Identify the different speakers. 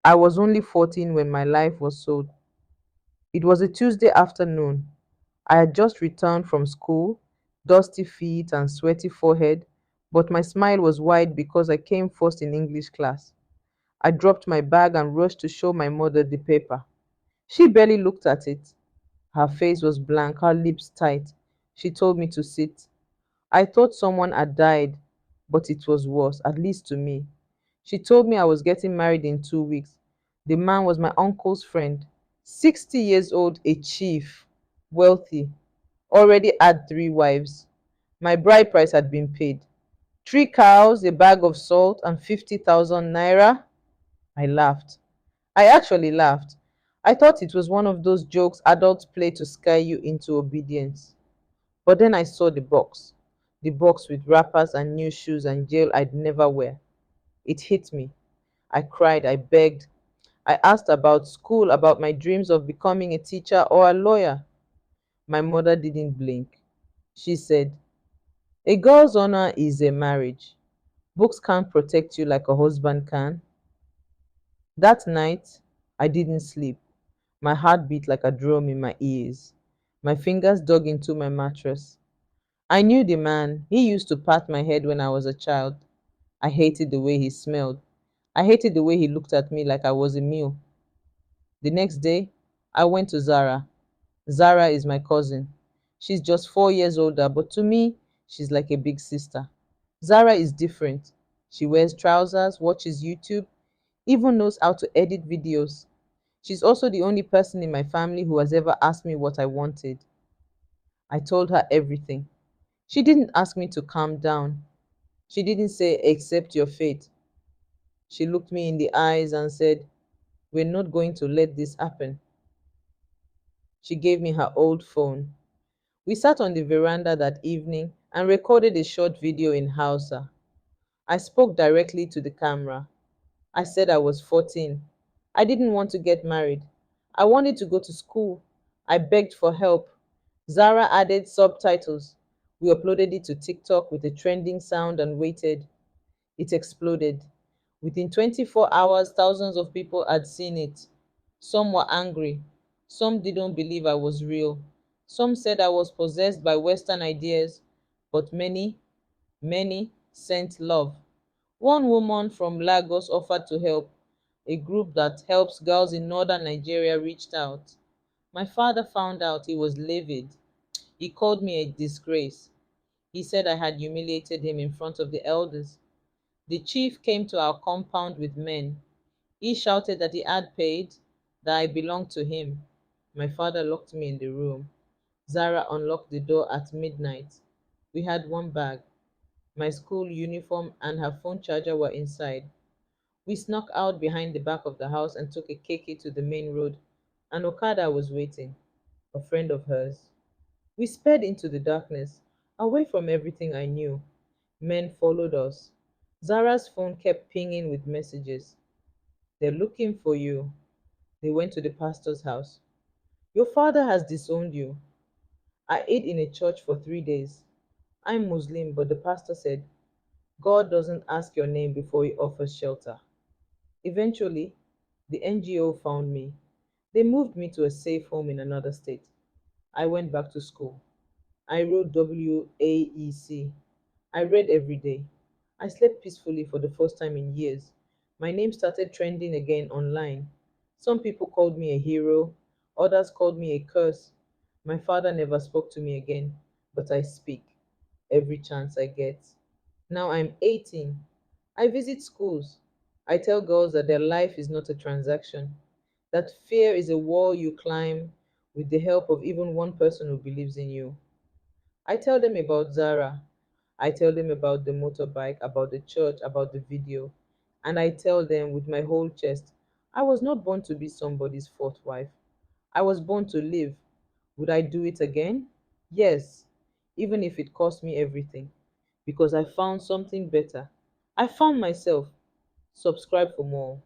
Speaker 1: I was only 14 when my life was sold. It was a Tuesday afternoon. I had just returned from school, dusty feet and sweaty forehead, but my smile was wide because I came first in English class. I dropped my bag and rushed to show my mother the paper. She barely looked at it. Her face was blank, her lips tight. She told me to sit. I thought someone had died, but it was worse, at least to me. She told me I was getting married in 2 weeks. The man was my uncle's friend, 60 years old, a chief, wealthy, already had 3 wives. My bride price had been paid. 3 cows, a bag of salt, and 50,000 naira. I laughed. I actually laughed. I thought it was one of those jokes adults play to scare you into obedience. But then I saw the box with wrappers and new shoes and jail I'd never wear. It hit me. I cried, I begged. I asked about school, about my dreams of becoming a teacher or a lawyer. My mother didn't blink. She said, "A girl's honor is a marriage. Books can't protect you like a husband can." That night, I didn't sleep. My heart beat like a drum in my ears. My fingers dug into my mattress. I knew the man. He used to pat my head when I was a child. I hated the way he smelled. I hated the way he looked at me like I was a meal. The next day, I went to Zara. Zara is my cousin. She's just 4 years older, but to me, she's like a big sister. Zara is different. She wears trousers, watches YouTube, even knows how to edit videos. She's also the only person in my family who has ever asked me what I wanted. I told her everything. She didn't ask me to calm down. She didn't say, "Accept your fate." She looked me in the eyes and said, "We're not going to let this happen." She gave me her old phone. We sat on the veranda that evening and recorded a short video in Hausa. I spoke directly to the camera. I said I was 14. I didn't want to get married. I wanted to go to school. I begged for help. Zara added subtitles. We uploaded it to TikTok with a trending sound and waited. It exploded. Within 24 hours, thousands of people had seen it. Some were angry. Some didn't believe I was real. Some said I was possessed by Western ideas. But many sent love. One woman from Lagos offered to help. A group that helps girls in northern Nigeria reached out. My father found out. He was livid. He called me a disgrace. He said I had humiliated him in front of the elders. The chief came to our compound with men. He shouted that he had paid, that I belonged to him. My father locked me in the room. Zara unlocked the door at midnight. We had one bag. My school uniform and her phone charger were inside. We snuck out behind the back of the house and took a keke to the main road. An Okada was waiting, a friend of hers. We sped into the darkness, away from everything I knew. Men followed us. Zara's phone kept pinging with messages. "They're looking for you." They went to the pastor's house. "Your father has disowned you." I ate in a church for 3 days. I'm Muslim, but the pastor said, "God doesn't ask your name before he offers shelter." Eventually, the NGO found me. They moved me to a safe home in another state. I went back to school. I wrote WAEC. I read every day. I slept peacefully for the first time in years. My name started trending again online. Some people called me a hero, others called me a curse. My father never spoke to me again, but I speak every chance I get. Now I'm 18. I visit schools. I tell girls that their life is not a transaction, that fear is a wall you climb with the help of even one person who believes in you. I tell them about Zara. I tell them about the motorbike, about the church, about the video. And I tell them with my whole chest, I was not born to be somebody's fourth wife. I was born to live. Would I do it again? Yes, even if it cost me everything. Because I found something better. I found myself. Subscribe for more.